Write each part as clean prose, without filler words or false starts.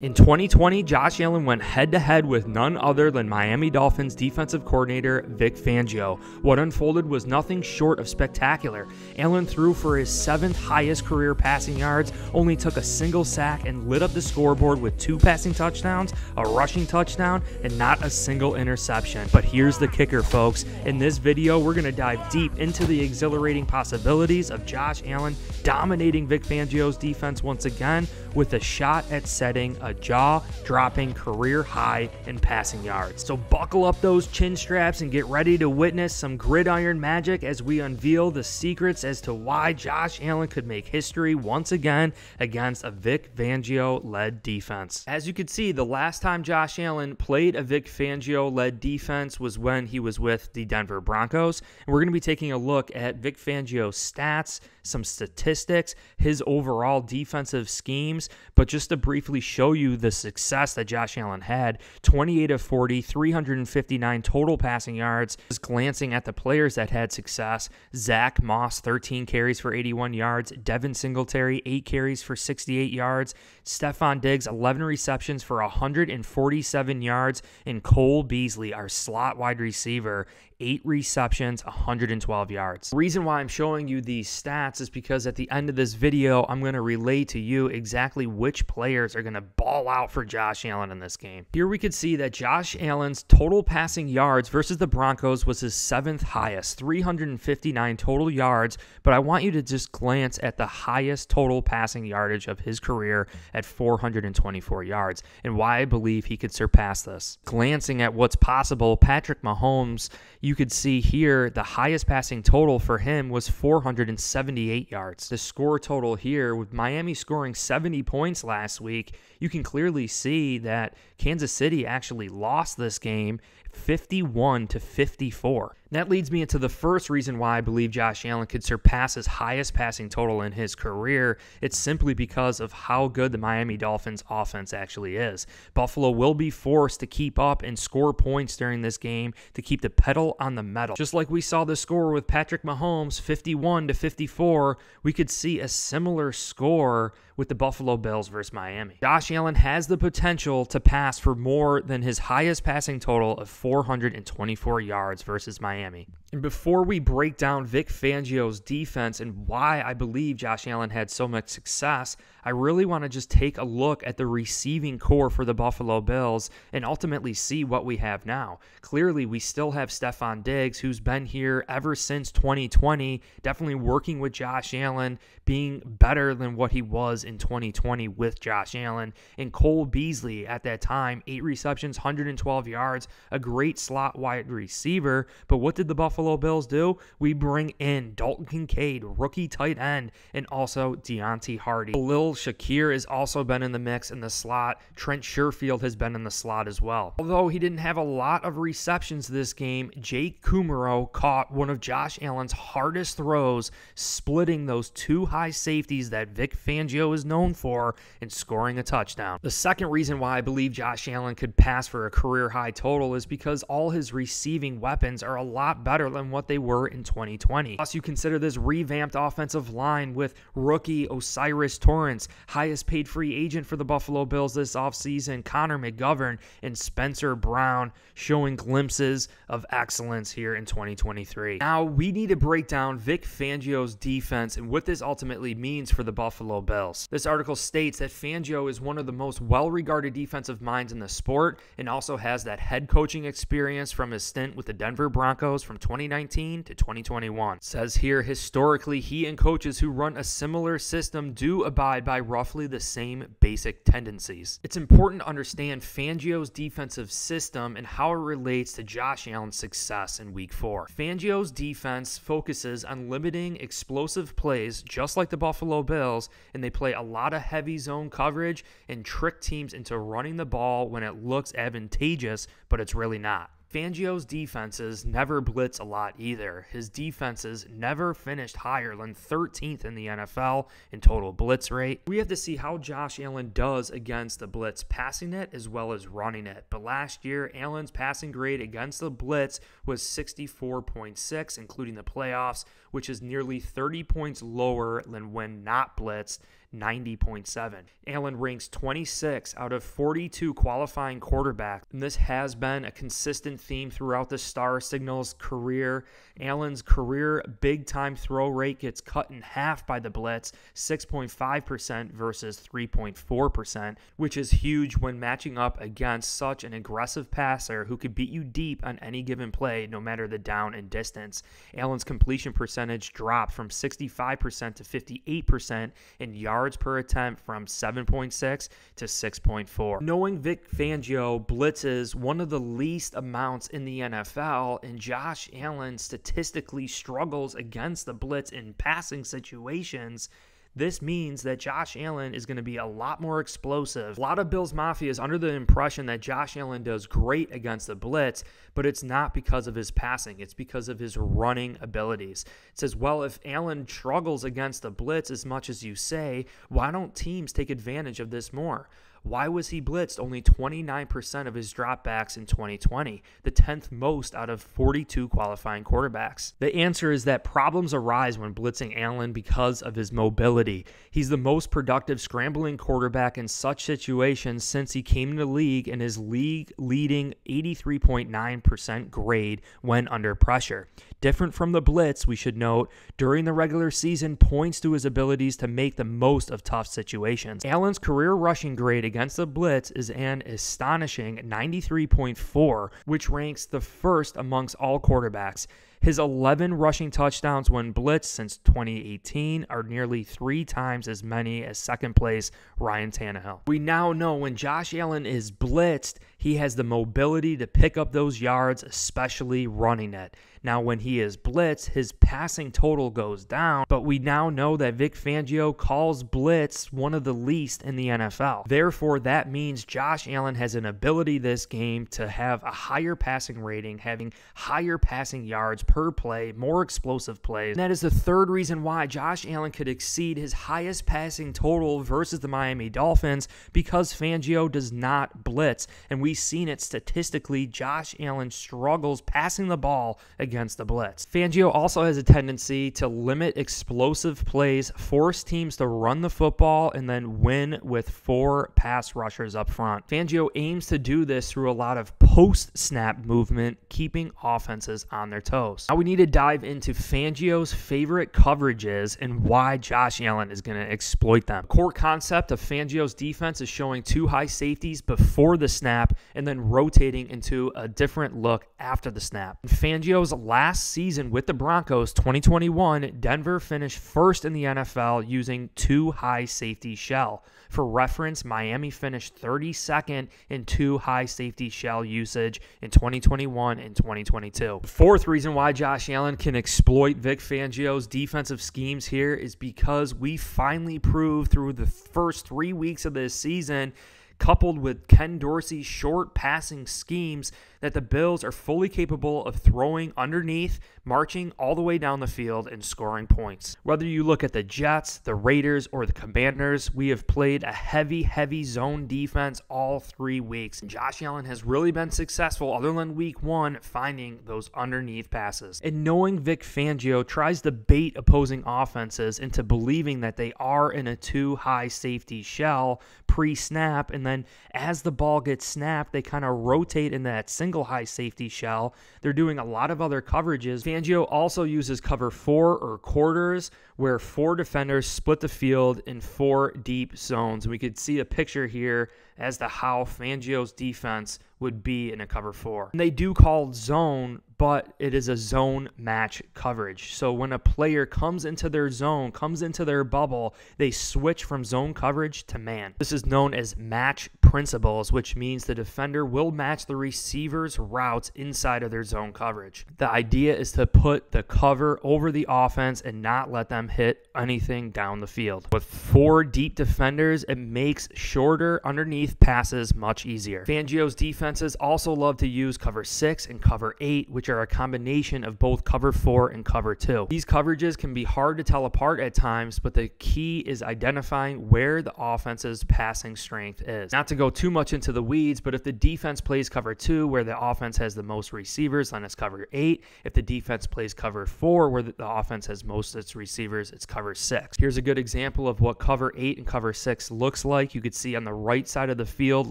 In 2020, Josh Allen went head-to-head with none other than Miami Dolphins defensive coordinator Vic Fangio. What unfolded was nothing short of spectacular. Allen threw for his 7th highest career passing yards, only took a single sack, and lit up the scoreboard with 2 passing touchdowns, a rushing touchdown, and not a single interception. But here's the kicker, folks. In this video, we're going to dive deep into the exhilarating possibilities of Josh Allen dominating Vic Fangio's defense once again with a shot at setting a jaw-dropping career high in passing yards. So buckle up those chin straps and get ready to witness some gridiron magic as we unveil the secrets as to why Josh Allen could make history once again against a Vic Fangio-led defense. As you can see, the last time Josh Allen played a Vic Fangio-led defense was when he was with the Denver Broncos. And we're going to be taking a look at Vic Fangio's stats, some statistics, his overall defensive schemes, but just to briefly show you the success that Josh Allen had, 28 of 40, 359 total passing yards. Just glancing at the players that had success, Zach Moss, 13 carries for 81 yards, Devin Singletary, 8 carries for 68 yards, Stephon Diggs, 11 receptions for 147 yards, and Cole Beasley, our slot wide receiver, 8 receptions, 112 yards. The reason why I'm showing you these stats is because at the end of this video, I'm going to relay to you exactly which players are going to ball out for Josh Allen in this game. Here we could see that Josh Allen's total passing yards versus the Broncos was his 7th highest, 359 total yards, but I want you to just glance at the highest total passing yardage of his career at 424 yards and why I believe he could surpass this. Glancing at what's possible, Patrick Mahomes, you could see here the highest passing total for him was 478 yards. The score total here, with Miami scoring 70 points last week, you can clearly see that Kansas City actually lost this game 51-54. That leads me into the first reason why I believe Josh Allen could surpass his highest passing total in his career. It's simply because of how good the Miami Dolphins offense actually is. Buffalo will be forced to keep up and score points during this game to keep the pedal on the metal. Just like we saw the score with Patrick Mahomes, 51-54, we could see a similar score with the Buffalo Bills versus Miami. Josh Allen has the potential to pass for more than his highest passing total of 424 yards versus Miami. And before we break down Vic Fangio's defense and why I believe Josh Allen had so much success, I really want to just take a look at the receiving core for the Buffalo Bills and ultimately see what we have now. Clearly, we still have Stephon Diggs, who's been here ever since 2020, definitely working with Josh Allen, being better than what he was in 2020 with Josh Allen. And Cole Beasley at that time, 8 receptions, 112 yards, a great slot wide receiver. But what did the Buffalo Bills do? We bring in Dalton Kincaid, rookie tight end, and also Deontay Hardy. Khalil Shakir has also been in the mix in the slot. Trent Sherfield has been in the slot as well. Although he didn't have a lot of receptions this game, Jake Kumaro caught one of Josh Allen's hardest throws, splitting those 2 high safeties that Vic Fangio is known for and scoring a touchdown. The second reason why I believe Josh Allen could pass for a career high total is because all his receiving weapons are a lot better than what they were in 2020. Plus, you consider this revamped offensive line with rookie Osiris Torrance, highest paid free agent for the Buffalo Bills this offseason, Connor McGovern, and Spencer Brown showing glimpses of excellence here in 2023. Now, we need to break down Vic Fangio's defense and what this ultimately means for the Buffalo Bills. This article states that Fangio is one of the most well-regarded defensive minds in the sport and also has that head coaching experience from his stint with the Denver Broncos from 2019 to 2021. It says here, historically, he and coaches who run a similar system do abide by roughly the same basic tendencies. It's important to understand Fangio's defensive system and how it relates to Josh Allen's success in Week 4. Fangio's defense focuses on limiting explosive plays just like the Buffalo Bills, and they play a lot of heavy zone coverage and trick teams into running the ball when it looks advantageous, but it's really not. Fangio's defenses never blitz a lot either. His defenses never finished higher than 13th in the NFL in total blitz rate. We have to see how Josh Allen does against the blitz, passing it as well as running it. But last year, Allen's passing grade against the blitz was 64.6, including the playoffs, which is nearly 30 points lower than when not blitzed. 90.7. Allen ranks 26 out of 42 qualifying quarterbacks, and this has been a consistent theme throughout the Star Signals career. Allen's career big-time throw rate gets cut in half by the blitz, 6.5% versus 3.4%, which is huge when matching up against such an aggressive passer who could beat you deep on any given play, no matter the down and distance. Allen's completion percentage dropped from 65% to 58%, and yards per attempt from 7.6 to 6.4. Knowing Vic Fangio blitzes one of the least amounts in the NFL, and Josh Allen statistically struggles against the blitz in passing situations, this means that Josh Allen is going to be a lot more explosive. A lot of Bills Mafia is under the impression that Josh Allen does great against the blitz, but it's not because of his passing. It's because of his running abilities. It says, well, if Allen struggles against the blitz as much as you say, why don't teams take advantage of this more? Why was he blitzed only 29% of his dropbacks in 2020, the 10th most out of 42 qualifying quarterbacks? The answer is that problems arise when blitzing Allen because of his mobility. He's the most productive scrambling quarterback in such situations since he came into the league, and his league-leading 83.9% grade when under pressure. Different from the blitz, we should note, during the regular season points to his abilities to make the most of tough situations. Allen's career rushing grade against the blitz is an astonishing 93.4, which ranks the first amongst all quarterbacks. His 11 rushing touchdowns when blitzed since 2018 are nearly 3 times as many as second place Ryan Tannehill. We now know when Josh Allen is blitzed, he has the mobility to pick up those yards, especially running it. Now, when he is blitzed, his passing total goes down, but we now know that Vic Fangio calls blitz one of the least in the NFL. Therefore, that means Josh Allen has an ability this game to have a higher passing rating, having higher passing yards per play, more explosive plays. And that is the third reason why Josh Allen could exceed his highest passing total versus the Miami Dolphins, because Fangio does not blitz. And we've seen it statistically. Josh Allen struggles passing the ball against the blitz. Fangio also has a tendency to limit explosive plays, force teams to run the football, and then win with 4 pass rushers up front. Fangio aims to do this through a lot of post-snap movement, keeping offenses on their toes. Now we need to dive into Fangio's favorite coverages and why Josh Allen is going to exploit them. Core concept of Fangio's defense is showing 2 high safeties before the snap and then rotating into a different look after the snap. In Fangio's last season with the Broncos, 2021, Denver finished first in the NFL using 2 high safety shell. For reference, Miami finished 32nd in 2 high safety shell usage in 2021 and 2022. The fourth reason why Josh Allen can exploit Vic Fangio's defensive schemes here is because we finally proved through the first 3 weeks of this season, coupled with Ken Dorsey's short passing schemes, that the Bills are fully capable of throwing underneath, marching all the way down the field, and scoring points. Whether you look at the Jets, the Raiders, or the Commanders, we have played a heavy zone defense all 3 weeks. And Josh Allen has really been successful, other than week 1, finding those underneath passes. And knowing Vic Fangio tries to bait opposing offenses into believing that they are in a 2 high safety shell pre-snap, and then as the ball gets snapped, they kind of rotate in that single high safety shell. They're doing a lot of other coverages. Fangio also uses cover 4 or quarters, where 4 defenders split the field in 4 deep zones. We could see a picture here as to how Fangio's defense would be in a cover 4. And they do call zone, but it is a zone match coverage. So when a player comes into their zone, comes into their bubble, they switch from zone coverage to man. This is known as match principles, which means the defender will match the receiver's routes inside of their zone coverage. The idea is to put the cover over the offense and not let them hit anything down the field. With 4 deep defenders, it makes shorter underneath passes much easier. Fangio's defenses also love to use cover 6 and cover 8, which are a combination of both cover 4 and cover 2. These coverages can be hard to tell apart at times, but the key is identifying where the offense's passing strength is. Not to go too much into the weeds, but if the defense plays cover 2, where the offense has the most receivers, then it's cover 8. If the defense plays cover 4, where the offense has most of its receivers, it's cover 6. Here's a good example of what cover 8 and cover 6 looks like. You could see on the right side of the field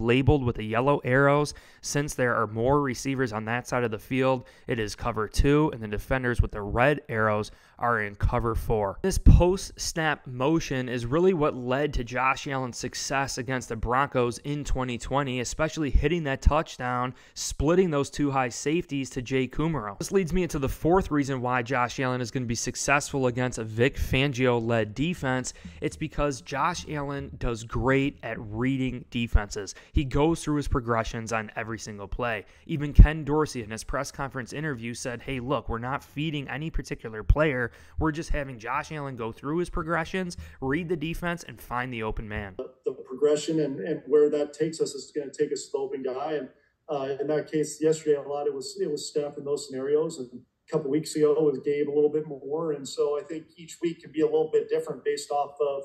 labeled with the yellow arrows. Since there are more receivers on that side of the field, it is cover 2, and the defenders with the red arrows are in cover 4. This post-snap motion is really what led to Josh Allen's success against the Broncos in 2020, especially hitting that touchdown, splitting those 2 high safeties to Jay Kumaro. This leads me into the 4th reason why Josh Allen is going to be successful against a Vic Fangio-led defense. It's because Josh Allen does great at reading defenses. He goes through his progressions on every single play. Even Ken Dorsey in his press conference interview said, hey, look, we're not feeding any particular player. We're just having Josh Allen go through his progressions, read the defense, and find the open man. The progression and where that takes us is going to take us to the open guy. And in that case, yesterday, a lot it was Steph in those scenarios. And a couple weeks ago, it was Gabe a little bit more. And so I think each week can be a little bit different based off of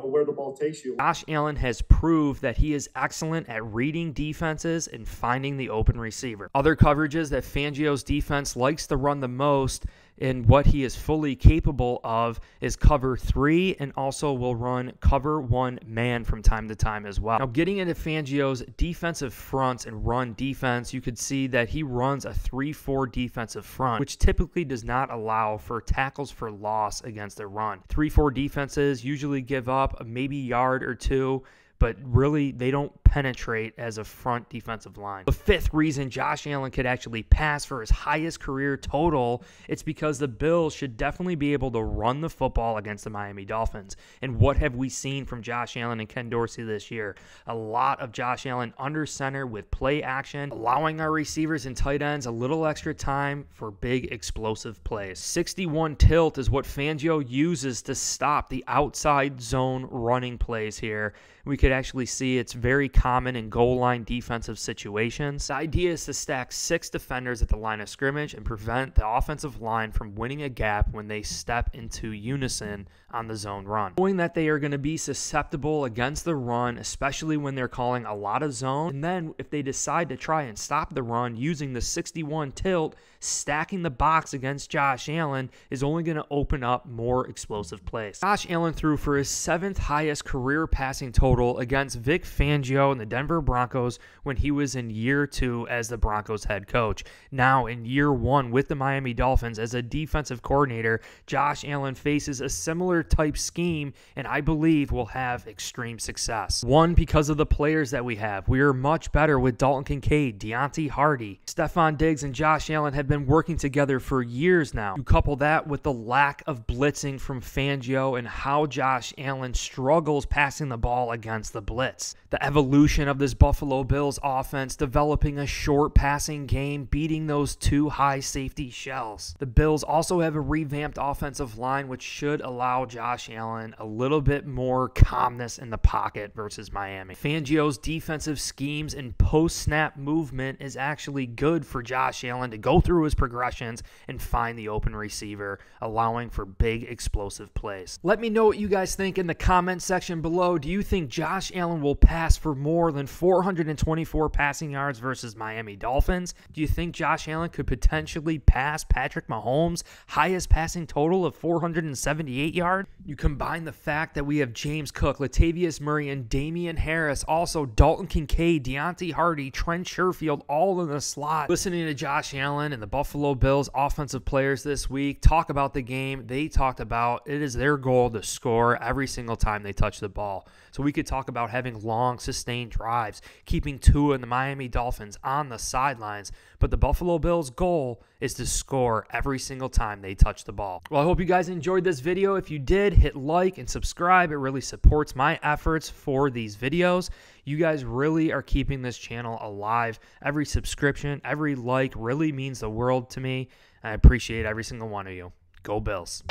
where the ball takes you. Josh Allen has proved that he is excellent at reading defenses and finding the open receiver. Other coverages that Fangio's defense likes to run the most and what he is fully capable of is cover 3, and also will run cover 1 man from time to time as well. Now, getting into Fangio's defensive fronts and run defense, you could see that he runs a 3-4 defensive front, which typically does not allow for tackles for loss against the run. 3-4 defenses usually give up maybe a yard or 2, but really they don't penetrate as a front defensive line. The 5th reason Josh Allen could actually pass for his highest career total, it's because the Bills should definitely be able to run the football against the Miami Dolphins. And what have we seen from Josh Allen and Ken Dorsey this year? A lot of Josh Allen under center with play action, allowing our receivers and tight ends a little extra time for big explosive plays. 61 tilt is what Fangio uses to stop the outside zone running plays here. We could actually see it's very common in goal line defensive situations. The idea is to stack 6 defenders at the line of scrimmage and prevent the offensive line from winning a gap when they step into unison on the zone run. Knowing that they are going to be susceptible against the run, especially when they're calling a lot of zone, and then if they decide to try and stop the run using the 61 tilt, stacking the box against Josh Allen is only going to open up more explosive plays. Josh Allen threw for his 7th highest career passing total against Vic Fangio and the Denver Broncos when he was in year 2 as the Broncos head coach. Now in year 1 with the Miami Dolphins as a defensive coordinator, Josh Allen faces a similar type scheme and I believe will have extreme success. 1, because of the players that we have. We are much better with Dalton Kincaid, Deontay Hardy, Stephon Diggs, and Josh Allen have been working together for years now. You couple that with the lack of blitzing from Fangio and how Josh Allen struggles passing the ball against the blitz. The evolution of this Buffalo Bills offense, developing a short passing game, beating those 2 high safety shells. The Bills also have a revamped offensive line, which should allow Josh Allen a little bit more calmness in the pocket versus Miami. Fangio's defensive schemes and post-snap movement is actually good for Josh Allen to go through his progressions and find the open receiver, allowing for big explosive plays. Let me know what you guys think in the comment section below. Do you think Josh Allen will pass for more than 424 passing yards versus Miami Dolphins? Do you think Josh Allen could potentially pass Patrick Mahomes' highest passing total of 478 yards? You combine the fact that we have James Cook, Latavius Murray, and Damian Harris, also Dalton Kincaid, Deontay Hardy, Trent Sherfield, all in the slot. Listening to Josh Allen and the Buffalo Bills offensive players this week talk about the game, they talked about it is their goal to score every single time they touch the ball. So we could talk about having long, sustained drives, keeping Tua and the Miami Dolphins on the sidelines, but the Buffalo Bills' goal is to score every single time they touch the ball. Well, I hope you guys enjoyed this video. If you did, hit like and subscribe. It really supports my efforts for these videos. You guys really are keeping this channel alive. Every subscription, every like really means the world to me. I appreciate every single one of you. Go Bills.